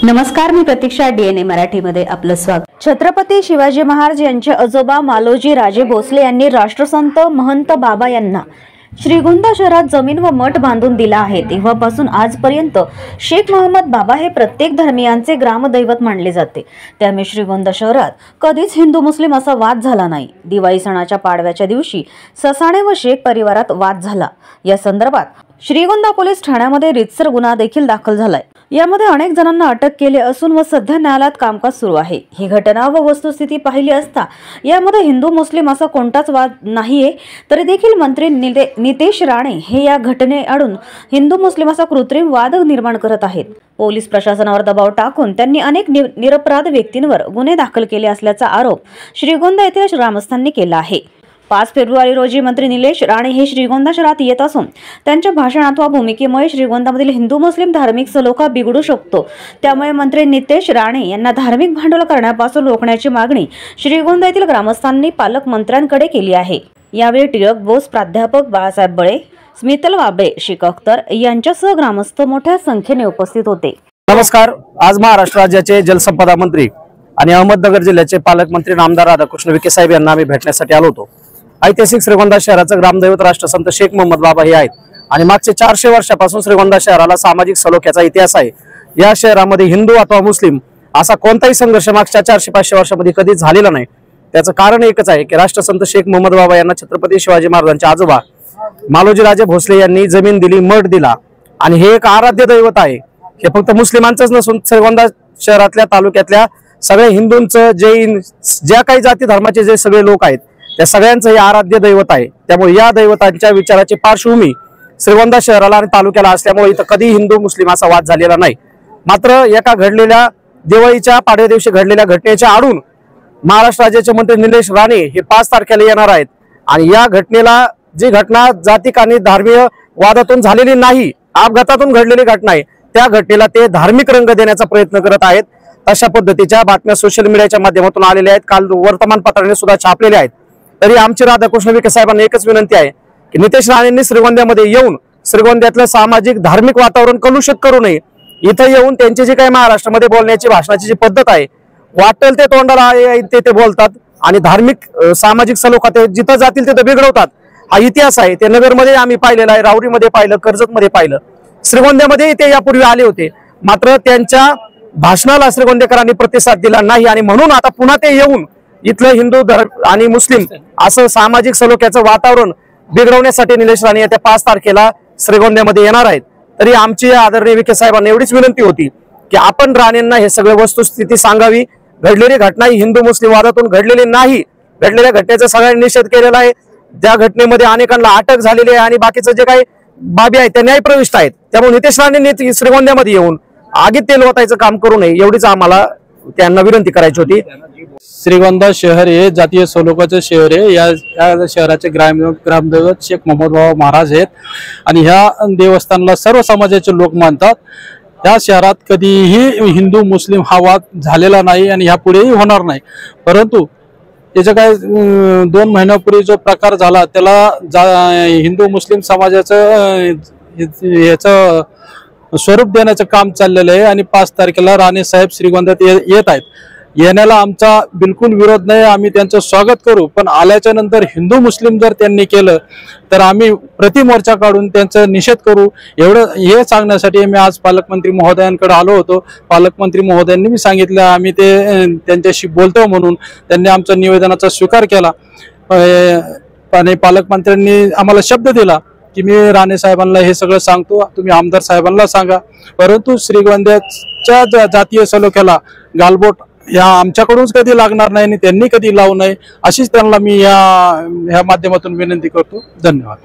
नमस्कार, मी प्रतीक्षा. DNA मराठीमध्ये आपलं स्वागत. छत्रपती शिवाजी महाराज यांचे आजोबा मालोजी राजे भोसले यांनी राष्ट्रसंत महंत बाबा यांना श्रीगोंदा शहरात जमीन व मठ बांधून दिला आहे. तेव्हापासून आजपर्यंत शेख मोहम्मद बाबा हे प्रत्येक धर्मियांचे ग्रामदैवत मानले जाते. त्यामुळे श्रीगोंदा शहरात कधीच हिंदू मुस्लिम असा वाद झाला नाही. दिवाळी सणाच्या पाडव्याच्या दिवशी ससाणे व शेख परिवारात वाद झाला. या संदर्भात श्रीगोंदा पोलीस ठाण्यामध्ये रितसर गुन्हा देखील दाखल झालाय. यामध्ये अनेक जणांना अटक केली असून व सध्या न्यायालयात कामकाज सुरू आहे. ही घटना व वस्तुस्थिती पाहिली असता यामध्ये हिंदू मुस्लिम असा कोणताच वाद नाहीये. तरी देखील मंत्री नितेश राणे हे या घटनेआडून हिंदू मुस्लिम असा कृत्रिम वाद निर्माण करत आहेत. पोलीस प्रशासनावर दबाव टाकून त्यांनी अनेक निरपराध व्यक्तींवर गुन्हे दाखल केले असल्याचा आरोप श्रीगोंदा येथील ग्रामस्थांनी केला आहे. 5 फेब्रुवारी रोजी मंत्री निलेश राणे हे श्रीगोंदा शहरात येत असून त्यांच्या भाषणात व भूमिकेमुळे श्रीगोंदामधील हिंदू मुस्लिम धार्मिक सलोखा बिघडू शकतो. त्यामुळे मंत्री नितेश राणे यांना धार्मिक भांडवल करण्यापासून रोखण्याची मागणी श्रीगोंदा येथील ग्रामस्थांनी पालकमंत्र्यांकडे केली आहे. यावेळी टिळक बोस, प्राध्यापक बाळासाहेब बळे, स्मितल वाबळे, शेख अख्तर यांच्यासह ग्रामस्थ मोठ्या संख्येने उपस्थित होते. नमस्कार. आज महाराष्ट्र राज्याचे जलसंपदा मंत्री आणि अहमदनगर जिल्ह्याचे पालकमंत्री नामदार राधाकृष्ण विखे साहेब यांना आम्ही भेटण्यासाठी आलो होतो. ऐतिहासिक श्रीगोंदा शहराचं ग्रामदैवत राष्ट्रसंत शेख मोहम्मद बाबा हे आहेत आणि मागचे 400 वर्षापासून श्रीगोंदा शहराला सामाजिक सलोख्याचा इतिहास आहे. या शहरामध्ये हिंदू अथवा मुस्लिम असा कोणताही संघर्ष मागच्या 400-500 वर्षामध्ये कधी झालेला नाही. त्याचं कारण एकच आहे की राष्ट्रसंत शेख मोहम्मद बाबा यांना छत्रपती शिवाजी महाराजांचे आजोबा मालोजी राजे भोसले यांनी जमीन दिली, मठ दिला आणि हे एक आराध्य दैवत आहे. हे फक्त मुस्लिमांचंच नसून श्रीगोंदा शहरातल्या तालुक्यातल्या सगळ्या हिंदूंचं, जैन, ज्या काही जाती धर्माचे जे सगळे लोक आहेत त्या सगळ्यांचं हे आराध्य दैवत आहे. त्यामुळे या दैवतांच्या विचाराची पार्श्वभूमी श्रीगोंदा शहराला आणि तालुक्याला असल्यामुळे इथं कधी हिंदू मुस्लिम असा वाद झालेला नाही. मात्र एका घडलेल्या दिवाळीच्या पाडव्या दिवशी घडलेल्या घटनेच्या आडून महाराष्ट्र राज्याचे मंत्री निलेश राणे हे 5 तारखेला येणार आहेत आणि या घटनेला, जी घटना जातीक आणि धार्मिक वादातून झालेली नाही, अपघातातून घडलेली घटना आहे, त्या घटनेला ते धार्मिक रंग देण्याचा प्रयत्न करत आहेत. अशा पद्धतीच्या बातम्या सोशल मीडियाच्या माध्यमातून आलेल्या आहेत, काल वर्तमानपत्राने सुद्धा छापलेल्या आहेत. तरी आमची राधाकृष्ण विखे साहेबांना एकच विनंती आहे की नितेश राणेंनी श्रीगोंद्यामध्ये येऊन श्रीगोंद्यातलं सामाजिक धार्मिक वातावरण कलुषित करू नये. इथं येऊन त्यांची जी काही महाराष्ट्रामध्ये बोलण्याची, भाषणाची जी पद्धत आहे, वाटेल ते तोंडाला ते बोलतात आणि धार्मिक सामाजिक सलोखा ते जिथं जातील तिथं बिघडवतात. हा इतिहास आहे. ते नगरमध्ये आम्ही पाहिलेला आहे, राऊरीमध्ये पाहिलं, कर्जतमध्ये पाहिलं, श्रीगोंद्यामध्ये ते यापूर्वी आले होते. मात्र त्यांच्या भाषणाला श्रीगोंदेकरांनी प्रतिसाद दिला नाही आणि म्हणून आता पुन्हा ते येऊन इथलं हिंदू आणि मुस्लिम असं सामाजिक सलोख्याचं वातावरण बिघडवण्यासाठी निलेश राणे येत्या 5 तारखेला श्रीगोंद्यामध्ये येणार आहेत. तरी आमची आदरणीय विखे साहेबांना एवढीच विनंती होती की आपण राणेंना हे सगळं वस्तुस्थिती सांगावी. घडलेली घटना ही हिंदू मुस्लिम वादातून घडलेली नाही. घडलेल्या घटनेचा सगळ्यांनी निषेध केलेला आहे. ज्या घटनेमध्ये अनेकांना अटक झालेली आहे आणि बाकीचं जे काही बाबी आहेत त्या न्यायप्रविष्ट आहेत. त्यामुळे नितेश राणेंनी श्रीगोंद्यामध्ये येऊन आगीत तेल ओतायचं काम करू नये एवढीच आम्हाला त्यांना विनंती करायची होती. श्रीगोंदा शहर हे जातीय सलोख्याचं शहर आहे. या शहराचे ग्रामदैवत शेख मोहम्मद बाबा महाराज आहेत आणि ह्या देवस्थानला सर्व समाजाचे लोक मानतात. या शहरात कधीही हिंदू मुस्लिम हा वाद झालेला नाही आणि ह्यापुढेही होणार नाही. परंतु त्याचं काय 2 महिन्यापूर्वी जो प्रकार झाला त्याला हिंदू मुस्लिम समाजाचं याचं स्वरूप देण्याचं काम चाललेलं आहे आणि 5 तारखेला राणे साहेब श्रीगोंद्यात येत आहेत. येण्याला आमचा बिलकुल विरोध नाही, आम्ही त्यांचं स्वागत करू. पण आल्याच्या नंतर हिंदू मुस्लिम जर त्यांनी केलं तर आम्ही प्रतिमोर्चा काढून त्यांचा निषेध करू. एवढं हे सांगण्यासाठी मी आज पालकमंत्री महोदयांकडे आलो होतो. पालकमंत्री महोदयांनी मी सांगितलं आम्ही त्यांच्याशी बोलतो म्हणून त्यांनी आमच्या निवेदनाचा स्वीकार केला आणि पालकमंत्र्यांनी आम्हाला शब्द दिला की मी राणे साहेबांना हे सगळं सांगतो, तुम्ही आमदार साहेबांना सांगा. परंतु श्रीगोंद्याच्या जातीय सलोख्याला गालबोट या आमच्याकडूनच कधी लागणार नाही आणि त्यांनी कधी लावू नये अशीच त्यांना मी या माध्यमातून विनंती करतो. धन्यवाद.